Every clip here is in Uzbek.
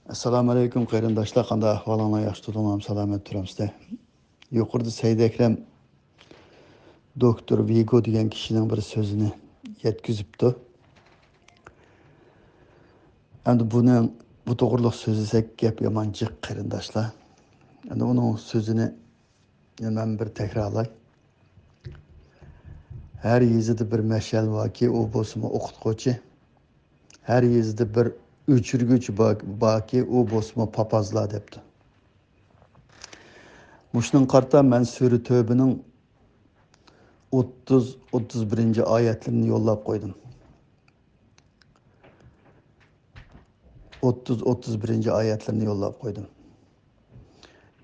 Assalomu alaykum qarindoshlar, qanday ahvolinglar? Yaxshi turibsizmi? Salomat turibsizlar. Yuqorida Said Akram doktor Vigo degan kishining bir so'zini yetkazibdi. Endi bu to'g'riliq so'zlasak gap yomon jiq qarindoshlar. Endi uning so'zini men bir takrorlay. Her yezida bir mashal borki, u bo'lsin o'qituvchi. Her yezida bir o'chirguvchi borki, u bo'lsin papazlar debdi. Mushning qarta men sura Tövbening 30-31 oyatlarini yo'llab qo'ydim. 30-31 oyatlarini yo'llab qo'ydim.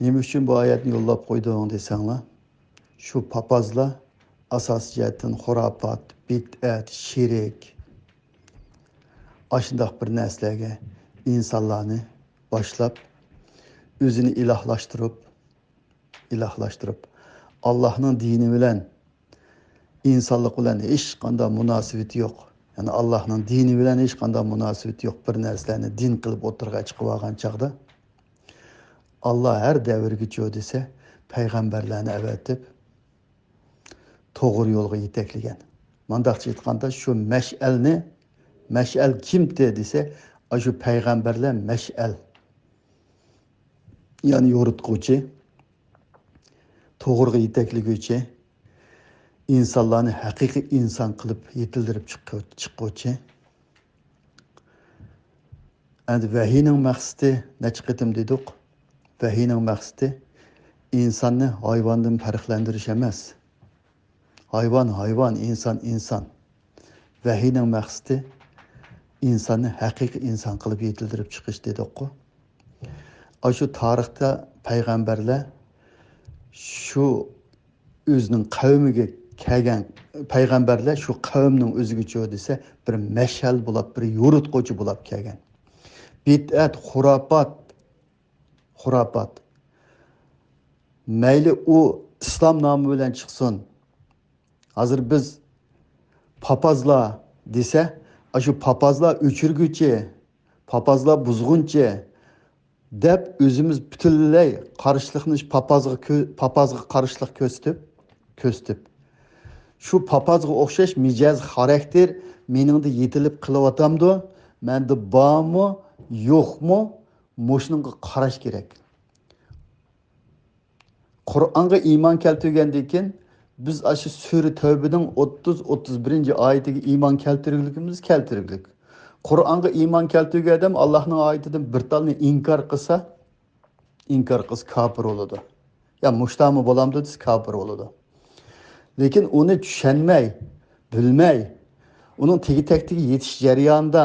Nima uchun bu oyatni yo'llab qo'ydim desanglar, shu papazlar asos jihatdan xurofot, bid'at, shirik ashundoq bir narsalarga insonlarni boshlab o'zini ilohlashtirib Allohning dini bilan insonlik bilan hech qanday munosabati yo'q. Yani Allah'ın dini bilen hiç qanday münasebeti yok. Bir narsalarni din qilib o'tirg'a chiqib olgan chaqda Allah her davrga cho'y desa payg'ambarlarni avatib to'g'ri yo'lga yetaklagan. Mandaqcha aytganda shu mash'al kimdi desa, shu payg'ambarlar mash'al. Yani yo'ritguvchi, to'g'riga yetaklaguvchi, insonlarni haqiqiy inson qilib yetildirib chiquvchi. Endi vahiyning maqsadi necha qitim dedik? Vahiyning maqsadi insonni hayvondan farqlantirish emas. Hayvon, inson. Vahiyning maqsadi insonni haqiqiy inson qilib yetildirib chiqish dedik-ku. Shu tarixda payg'ambarlar shu o'zining qavmiga kelgan payg'ambarlar shu qavmning o'ziga cho'y desa bir mashal bo'lib, bir yo'ritquvchi bo'lib kelgan. Bid'at, xurofot. Mayli u islom nomi bilan chiqsin. Hozir biz papazlar desa, shu papazlar o'chirguchi, papazlar buzg'unchi deb o'zimiz butunlay qarshilikni papazga qarshilik ko'rsatib shu papazga o'xshash mijoz xarakter meningda yetilib qilyapamdi. Menda bormi, yo'qmi, mo'shunga qarash kerak. Qur'onga iymon keltirgandan keyin biz shu sura Tövbening 30-31 oyatiga iymon keltiriglik. Qur'onga iymon keltirgan odam Allohning oyatidan bir talni inkor qilsa kofir bo'ladi. Ya mushtami bo'lamdi desa kofir bo'ladi. Lekin uni tushunmay, bilmay, uning tegi-taktiga yetish jarayonida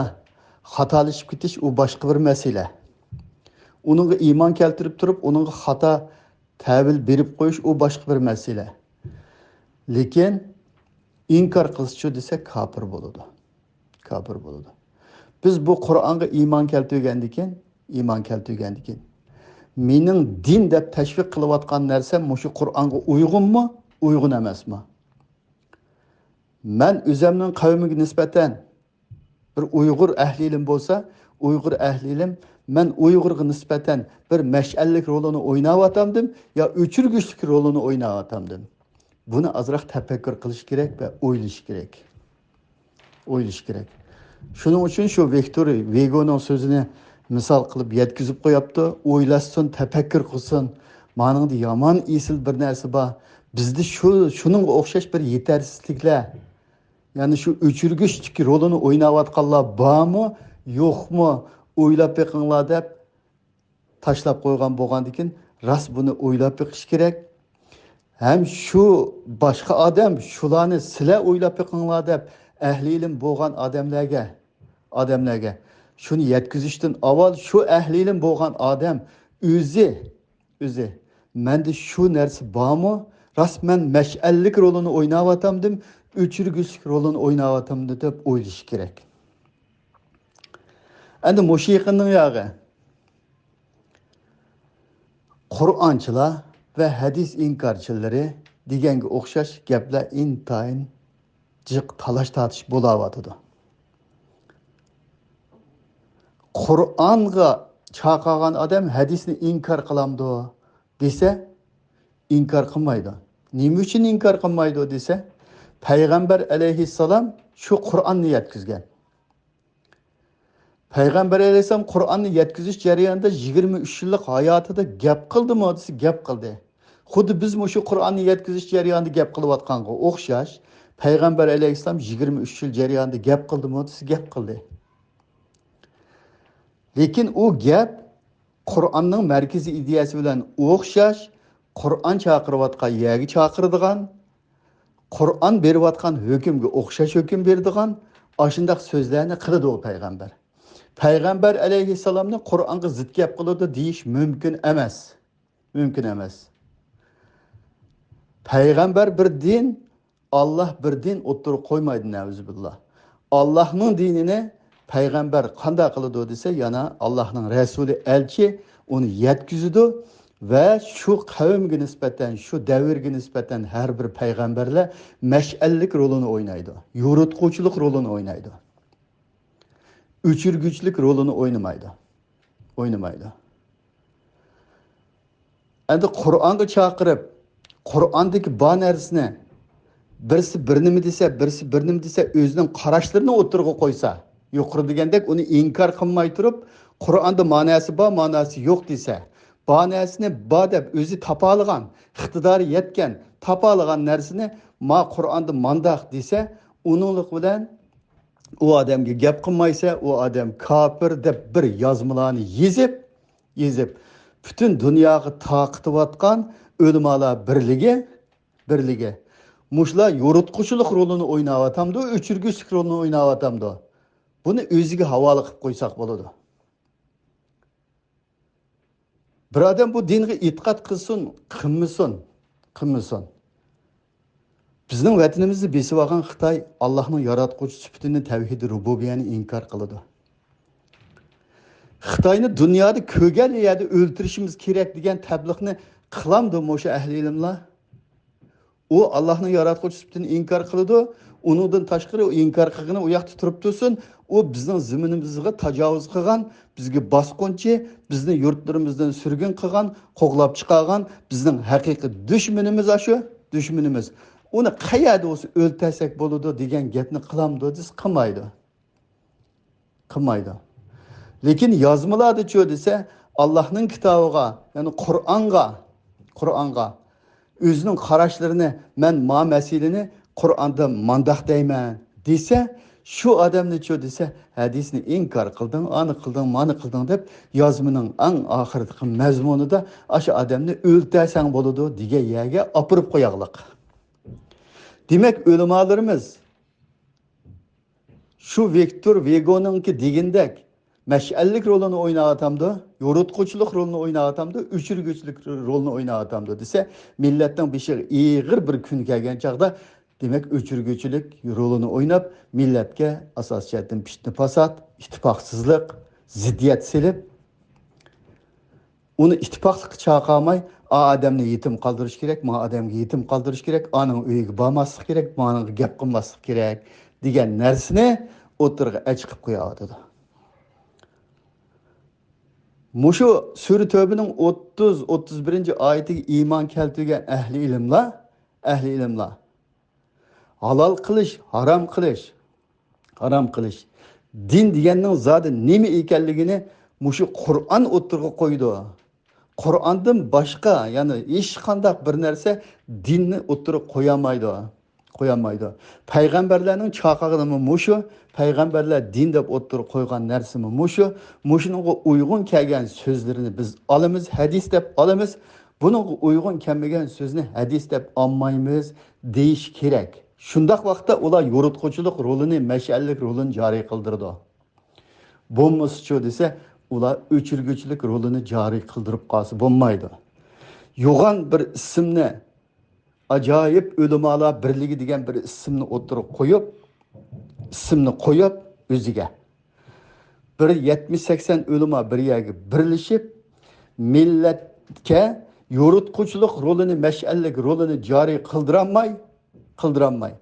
xatolashib ketish u boshqa bir masala. Uningga iymon keltirib turib, uningga xato tavil berib qo'yish u boshqa bir masala. Lekin inkor qilsa desa kofir bo'ladi. Biz bu Qur'onga iymon keltirgandan keyin mening din deb tashviq qilayotgan narsam shu Qur'onga uyg'unmi, uyg'un emasmi? Men o'zimning qavmiga nisbatan bir Uyg'ur ahlilim bo'lsa, Uyg'ur ahlilim men Uyg'urga nisbatan bir mash'allik rolini o'ynayotgandim yo o'chirguchlik rolini o'ynayotgandim. Buni azroq tafakkur qilish kerak va o'ylash kerak. Shuning uchun shu Viktor Vigoning so'zini misol qilib yetkazib qo'yapti. O'ylashsin, tafakkur qilsin. Meningda yomon esil bir narsa bor. Bizda shuning o'xshash bir yetarsizliklar, ya'ni shu o'chirguchlik rolini o'ynayotganlar bormi, yo'qmi, o'ylab beqinglar deb tashlab qo'ygan bo'lgandan keyin rost buni o'ylab beqish kerak. Hem şu başka adam şularni sizlar o'ylab beqinglar deb ahli ilm bo'lgan odamlarga shuni yetkazishdan avval shu ahli ilm bo'lgan odam o'zi menda shu narsa bormi, rasman mash'allik rolini o'ynayotgandim, o'chirguchlik rolini o'ynayotgandim deb o'ylash kerak. Endi mushiqning yog'i Qur'onchilar ve hadis inkarchilari deganga o'xshash gaplar intayin jiq talash tartish bo'layotir. Qur'onga chaqagan odam hadisni inkor qilamdi desa, inkor qilmaydi. Nima uchun inkor qilmaydi desa, payg'ambar alayhissalom shu Qur'onni yetkazgan. Payg'ambar alayhissalom Qur'onni yetkazish jarayonida 23 yillik hayotida gap qildimi desa, gap qildi. Xuddi biz shu Qur'onni yetkazish jarayonida gap qilayotganga o'xshash, payg'ambar alayhissalom 23 yil jarayonida gap qildimi desa, gap qildi. Lekin u gap Qur'onning markaziy ideyasi bilan o'xshash, Qur'on chaqirayotgan yerga chaqiradigan, Qur'on berayotgan hukmga o'xshash hukm beradigan, ashundaq so'zlarni qiladi u payg'ambar. Payg'ambar alayhissalomni Qur'onga zid gap qiladi deyish mumkin emas. Mumkin emas. Payg'ambar bir din, Allah bir din o'ttirib qo'ymaydi navzubillah. Allohning dinini payg'ambar qanday qiladi desa, yana Allohning rasuli elchi uni yetkazadi va shu qavmga nisbatan, shu davrga nisbatan har bir payg'ambarlar mash'allik rolini o'ynaydi. Yo'ritquchilik rolini o'ynaydi. O'chirguchlik rolini o'ynamaydi. Endi Qur'onga chaqirib, Qur'ondagi bor narsani birisi bir nima desa, birisi bir nima desa, o'zining qarashlarini o'tirg'a qo'ysa, yuqori degandek uni inkor qilmay turib, Qur'onda ma'nosi bor, ma'nosi yo'q desa, ma'nosini bor deb o'zi topolgan, iqtidori yetgan, topolgan narsani ma Qur'onda mandaq desa, uninglik bilan u odamga gap qilmaysa, u odam kofir deb bir yozmalarni yezib butun dunyoga taqitayotgan ulamolar birligi mushlar yo'ritquchilik rolini o'ynayapti, o'chirguchilik rolini o'ynayapti. Buni o'ziga havola qilib qo'ysak bo'ladi. Bir odam bu dinga e'tiqod qilsin, qilmasin. Bizning vatanimizni besib olgan Xitoy Allohning yaratquchi sifatini, tavhid rububiyani inkor qiladi. Xitoyni dunyoda ko'gal yerda o'ltirishimiz kerak degan tabliğni qilamdi o'sha ahli ilmlar. U Allohning yaratquchi sifatini inkor qiladi. Uningdan tashqari inkor qilgani u yoqda turib tursin, u bizning zaminimizga tajovuz qilgan, bizga bosqinchi, bizni yurtlarimizdan surgun qilgan, qo'g'lab chiqargan bizning haqiqiy dushmanimiz. Uni qayerda o'zi o'ltasak bo'ladi degan gapni qilamdi, desa qilmaydi. Lekin yozmalarda cho desa, Allohning kitobiga, ya'ni Qur'onga o'zining qarashlarini, men ma masalani Qur'onda mandaq deyman desa, shu odamni cho desa, hadisni inkor qilding, ani qilding, mani qilding deb yozmaning eng oxiridagi mazmunida o'sha odamni o'ltasang bo'ladi degan yerga opirib qo'yaqliq. Demak, ulamolarimiz shu Viktor Hugo'ningki degandek mash'allik rolini o'ynayotamdi, yo'ritquchilik rolini o'ynayotamdi, o'chirguchilik rolini o'ynayotamdi desa, millatning beshiga ig'ir bir kun kelgan chaqda, demak, o'chirguchilik rolini o'ynab, millatga asos jihatdan fitna fasod, ittifoqsizlik, ziddiyat silib, uni ittifoqlikka chaqirmay, odamni yetim qoldirish kerak, ma odamga yetim qoldirish kerak, oning uyiga bormaslik kerak, maning gap qilmaslik kerak degan narsani o'tirg'a chiqib qo'yadi. Mushu Sura Tövbe'nin 30-31. ayetiga iymon keltirgan ahli ilmlar halol qilish, harom qilish din deganning zodi nima ekanligini mushu Qur'on o'tirg'a qo'ydi. Qur'ondan boshqa, ya'ni hech qanday bir narsa dinni o'tirib qo'yamaydi. Payg'ambarlarning chaqirig'i mushu, payg'ambarlar din deb o'tirib qo'ygan narsami mushuninga uyg'un kelgan so'zlarini biz olamiz, hadis deb olamiz. Buningga uyg'un kelmagan so'zni hadis deb olmaymiz deyish kerak. Shundaq vaqtda ular yo'ritquchilik rolini, mash'allik rolini joriy qildirdi. Bo'lmasa desa, ular o'chirguchilik rolini joriy qildirib qolsa bo'lmaydi. Yo'g'on bir ismni, ajoyib ulamolar birligi degan bir ismni o'tirib qo'yib o'ziga bir 70-80 ulamo bir yerga birlashib millatga yo'ritquchilik rolini, mash'allik rolini joriy qildiramay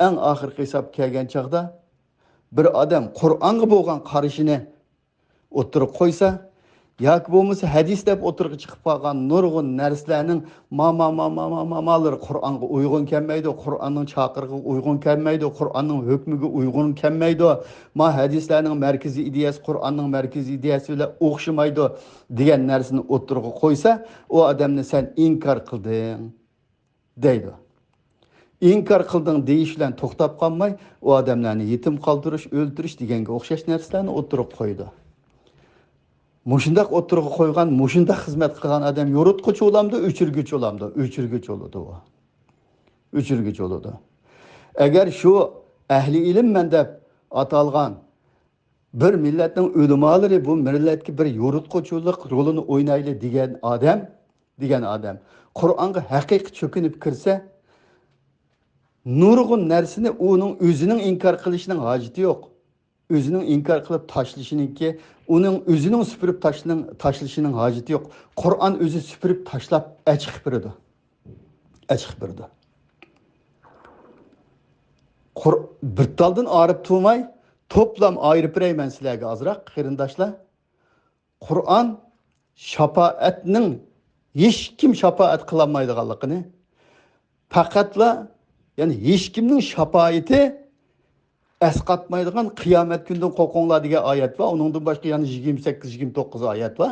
eng oxirgi hisob kelgan chaqda bir odam Qur'onga bo'lgan qarashini o'tirib qo'ysa, yoki bo'lmasa hadis deb o'tirg'i chiqib qolgan nurg'un narsalarning mamalari Qur'onga uyg'un kelmaydi, Qur'onning chaqirig'iga uyg'un kelmaydi, Qur'onning hukmiga uyg'un kelmaydi, hadislarning markaziy ideyasi Qur'onning markaziy ideyasi bilan o'xshamaydi degan narsani o'tirg'i qo'ysa, u odamni sen inkor qilding deydi. İnkar qilding deyish bilan to'xtab qolmay, u odamlarni yetim qoldirish, o'ldirish deganga o'xshash narsalarni o'tirib qo'ydi. Mushundaq o'tirib qo'ygan, mushundaq xizmat qilgan odam yo'ritquchi bo'lamdi, o'chirguchi bo'lamdi, o'chirguchi bo'ladi u. O'chirguchi bo'ladi. Agar shu ahli ilmman deb atalgan bir millatning ulamolari bu millatga bir yo'ritquchilik rolini o'ynaydi degan odam Qur'onga haqiqiy cho'kinib kirsa, nurg'un narsani uning o'zining inkor qilishining hojati yo'q. O'zining inkor qilib tashlashiniki, uning o'zining supurib tashlashining hojati yo'q. Qur'on o'zi supurib tashlab chiqib beradi. Chiqib beradi. Bir taldan arib turmay, toplam ayırıp bereymen sizlarga azroq qarindoshlar. Qur'on shafaatning hech kim shafaat qila olmaydiganligini, faqatla yani hech kimning shafaati asqatmaydigan qiyomat kundan qo'rqinglar degan oyat va uningdan boshqa yana 28-29 oyat va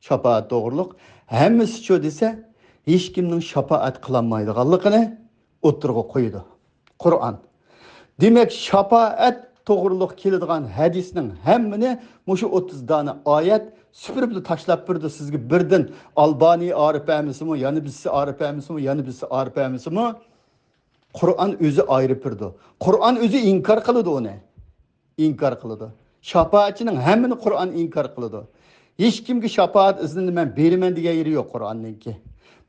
shafaat to'g'riliq hammasi shu desa, hech kimning shafaat qila olmaydiganligini o'tirg'i qo'ydi Qur'on. Demak, shafaat to'g'riliq keladigan hadisning hammani mushu 30 dona oyat süpürüp tashlab berdi sizga birdan Albani arif emisimi, yani birisi arif emisimi, yani birisi arif emisimi? Qur'on o'zi ayirib berdi. Qur'on o'zi inkor qiladi uni. Inkor qiladi. Shafaatchining hammani Qur'on inkor qiladi. Hech kimga shafaat iznini men beraman degan yeri yo'q Qur'onninki.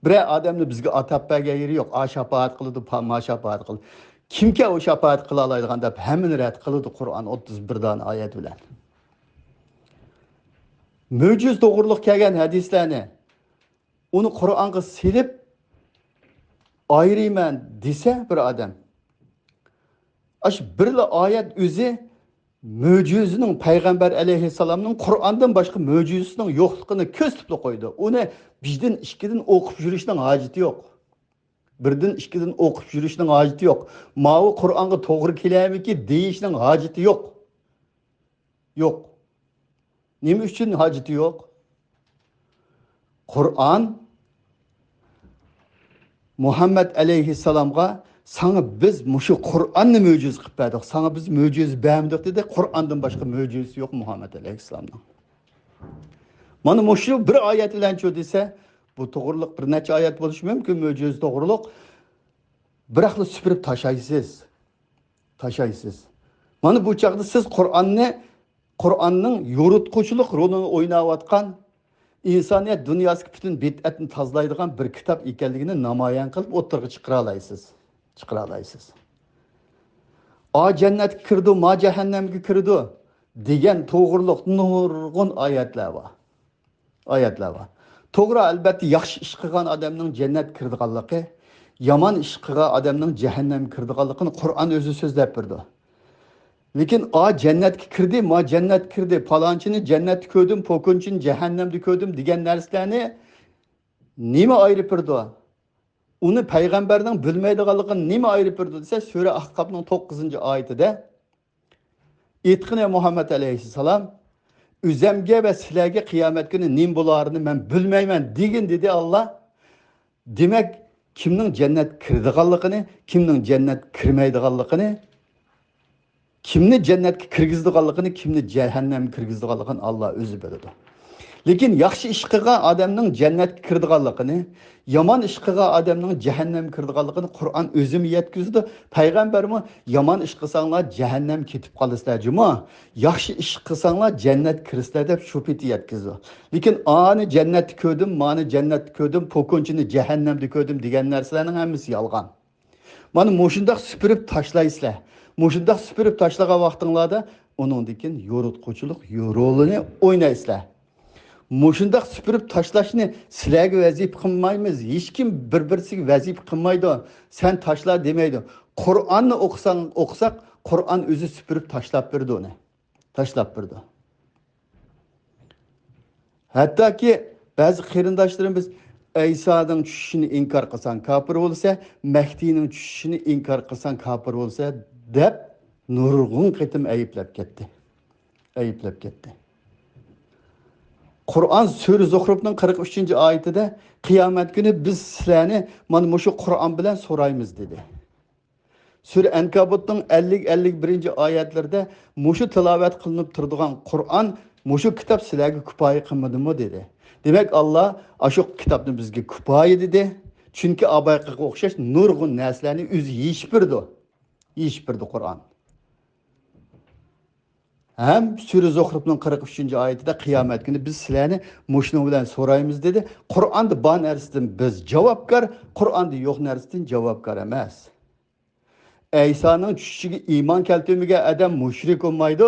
Bir odamni bizga atab bergan yeri yo'q. A shafaat qiladi, ma shafaat qiladi. Kimga o shafaat qila oladigan deb hammani rad qiladi Qur'on 31 dan oyat bilan. Mo'jiz to'g'riliq kelgan hadislarni uni Qur'onga silib ayrıyman dese bir adam. Aş birli ayet özü möcüzünün Peygamber aleyhisselamның Kur'an'dan başka möcüzünün yoxluğunu köz tutlu koydu. Onu bizden işkiden okup yürüyüşünün haceti yok. Birden işkiden okup yürüyüşünün haceti yok. Mavi Kur'an'a doğru kelime ki deyişinin haceti yok. Yok. Neme için haceti yok? Kur'an Muhammed aleyhisselamga sana biz muşu Kur'an'ı möcüz qilib berdik. Sana biz möcüz beğendik dedi. Kur'an'dan başka möcüz yok Muhammed aleyhisselamdan. Mana muşu bir ayet bilen şu dese, bu to'g'riliq bir necha ayet bo'lishi mumkin möcüz to'g'riliq. Biroqla süpürüp taşaysiz. Mana bu chaqda siz Qur'onning yo'ritquchilik rolini o'ynayotgan İnsaniyet dünyasının bütün bid'atni tozlaydigan bir kitap ekanligini namoyon qilib o'tirg'i chiqara olasiz. A jannatga kirdi, ma jahannamga kirdi degan to'g'riliq nurg'un oyatlar bor. To'g'ri, albatta yaxshi ish qilgan odamning jannat kirdiganligi, yomon ish qilgan odamning jahannamga kirdiganligini Qur'on o'zi so'zlab berdi. Lekin cennetke kirdi, ma cennet kirdi, palançını cennet kördüm, pokunçını cehennemde kördüm degan narsalarni nima ayırıp berdi? Uni payg'ambarning bilmaydiganligini nima ayırıp berdi desa, Sura Ahqabning 9-oyatida aytqini Muhammed aleyhisselam o'zimga va sizlarga qiyomat kuni nim bo'larini men bilmayman degin dedi Allah. Demak, kimning jannat kirdiganligini, kimning jannat kirmaydiganligini, kimni jannatga kirgizdiganligini, kimni jahannamga kirgizdiganligini Allah o'zi biladi. Lekin yaxshi ish qilgan odamning jannatga kirdiganligini, yomon ish qilgan odamning jahannamga kirdiganligini Qur'on o'zi yetkizdi. Payg'ambarmi yomon ish qilsanglar jahannam ketib qolasizlar juma, yaxshi ish qilsanglar jannat kirsizlar deb shu peti yetkizdi. Lekin ani jannatni ko'rdim, mani jannatni ko'rdim, po'konchini jahannamda ko'rdim degan narsalarning hammasi yolg'on. Mana mushundaq supurib tashlaysizlar. Mushundaq supurib tashlagan vaqtinglarda uningdan yo'ritquchilik rolini o'ynaysizlar. Mushundaq supurib tashlashni sizlarga vazifa qilmaymiz. Hech kim bir-birisiga vazifa qilmaydi. Sen tashla demaydi. Qur'onni o'qisak, Qur'on o'zi supurib tashlab berdi uni. Tashlab berdi. Hattoki ba'zi qarindoshlarimiz Aysoning tushishini inkor qilsang kofir bo'lsa, Mahdining tushishini inkor qilsang kofir bo'lsa deb nurg'un qitim ayblab ketdi. Ayblab ketdi. Qur'on sura Zuhrufning 43-oyatida qiyomat kuni biz sizlarni mana shu Qur'on bilan so'raymiz dedi. Sura Ankabutning 50-51-oyatlarida mushu tilovat qilinib turadigan Qur'on mushu kitob sizlarga kifoya qilmadimi dedi. Demak Alloh shu kitobni bizga kifoya dedi. Chunki abayqaga o'xshash nurg'un narsalarni o'zi yeyib birdi. Yeyib birdi Qur'on. Hem Sura Zuhrufning 43-oyatida qiyomat kuni biz sizlarni mushuni bilan so'raymiz dedi. Qur'onda bor narsadan biz javobgar, Qur'onda yo'q narsadan javobgar emas. Aysoning tushishiga iymon keltirmagan odam mushrik bo'lmaydi.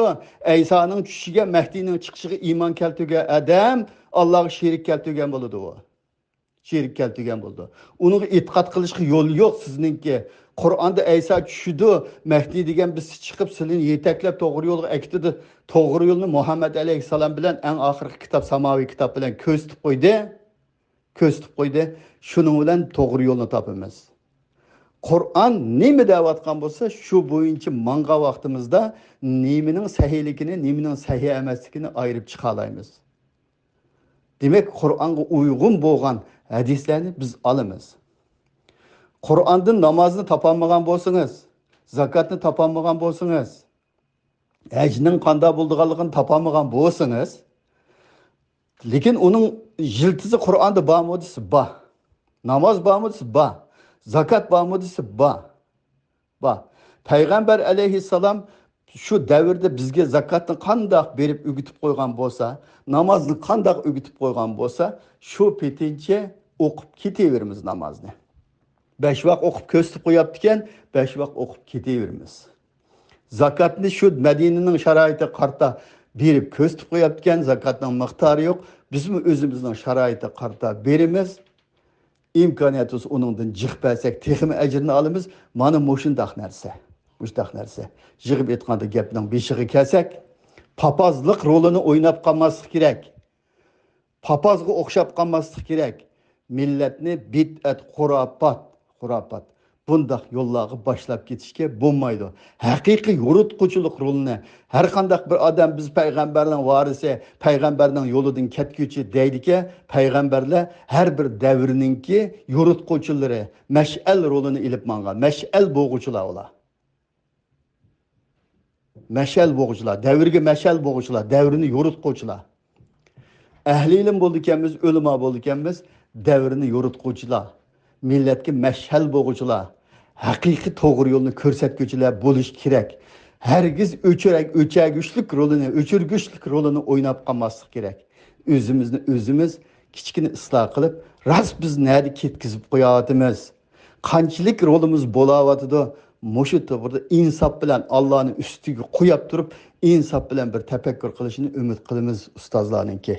Aysoning tushishiga, Mahdining chiqishiga iymon keltirgan odam Allohga sherik keltirgan bo'ladi u. Sherik keltirgan bo'ldi. Uning e'tiqod qilishga yo'l yo'q sizningki. Qur'onda Ayso tushidi, Mahdi degan biz chiqib sizlarni yetaklab to'g'ri yo'lga akitdi. To'g'ri yo'lni Muhammad alayhisalom bilan eng oxirgi kitob, samoviy kitob bilan ko'rsatib qo'ydi. Ko'rsatib qo'ydi. Shuning bilan to'g'ri yo'lni topamiz. Qur'on nima deyotgan bo'lsa, shu bo'yicha manga vaqtimizda nemining sahihligini, nemining sahih emasligini ayirib chiqa olamiz. Demak, Qur'onga uyg'un bo'lgan hadislarni biz olamiz. Qur'ondan namozni topolmagan bo'lsangiz, zakotni topolmagan bo'lsangiz, hajning qanday bo'lganligini topolmagan bo'lsangiz, lekin uning yiltizi Qur'onda bormi desa, bor. Namoz bormi desa, bor. Zakat bormi desa, bor. Bor. Payg'ambar alayhissalom shu davrda bizga zakatni qanday berib o'gitib qo'ygan bo'lsa, namozni qanday o'gitib qo'ygan bo'lsa, shu petincha o'qib ketaveramiz namozni. 5 vaqt o'qib ko'rsatib qo'yapti ekan, 5 vaqt o'qib ketaveramiz. Zakatni shu Madinaning sharoitiga qarta berib ko'rsatib qo'yapti ekan, zakatning miqdori yo'q. Bizmi o'zimizning sharoitiga qarta beramiz. İmkaniyatımız onundan jıqpasak, texmi ajrini olamiz. Mana mushundaq narsa. Mushundaq narsa. Jig'ib aytganda gapning beshiga kelsak, papazlik rolini o'ynab qolmaslik kerak. Papazga o'xshab qolmaslik kerak. Millatni bid'at, xurofot bundaq yo'llarga boshlab ketishga bo'lmaydi. Haqiqiy yo'ritquchilik rolini har qanday bir odam biz payg'ambarning varisi, payg'ambarning yo'lidan ketguchi deydi-ki, payg'ambarlar har bir davrninki yo'ritquchilari, mash'al rolini ilib mangan. Mash'al bo'g'uchilar ular. Mash'al bo'g'uchilar, davrga mash'al bo'g'uchilar, davrini yo'ritquchilar. Ahli ilm bo'ldikanmiz, ulamo bo'ldikanmiz, davrini yo'ritquchilar. Millatga mash'al bo'g'uchilar, haqiqiy to'g'ri yo'lni ko'rsatguchilar bo'lish kerak. Hargiz o'chirguchlik rolini o'ynab qolmaslik kerak. O'zimiz kichkina isloh qilib, ras biz nari ketkizib qo'yapmiz. Qanchalik rolimiz bo'layotdi, mushu to'g'rida insof bilan Allohning ustiga qo'yib turib, insof bilan bir tafakkur qilishini umid qilamiz ustozlarningki.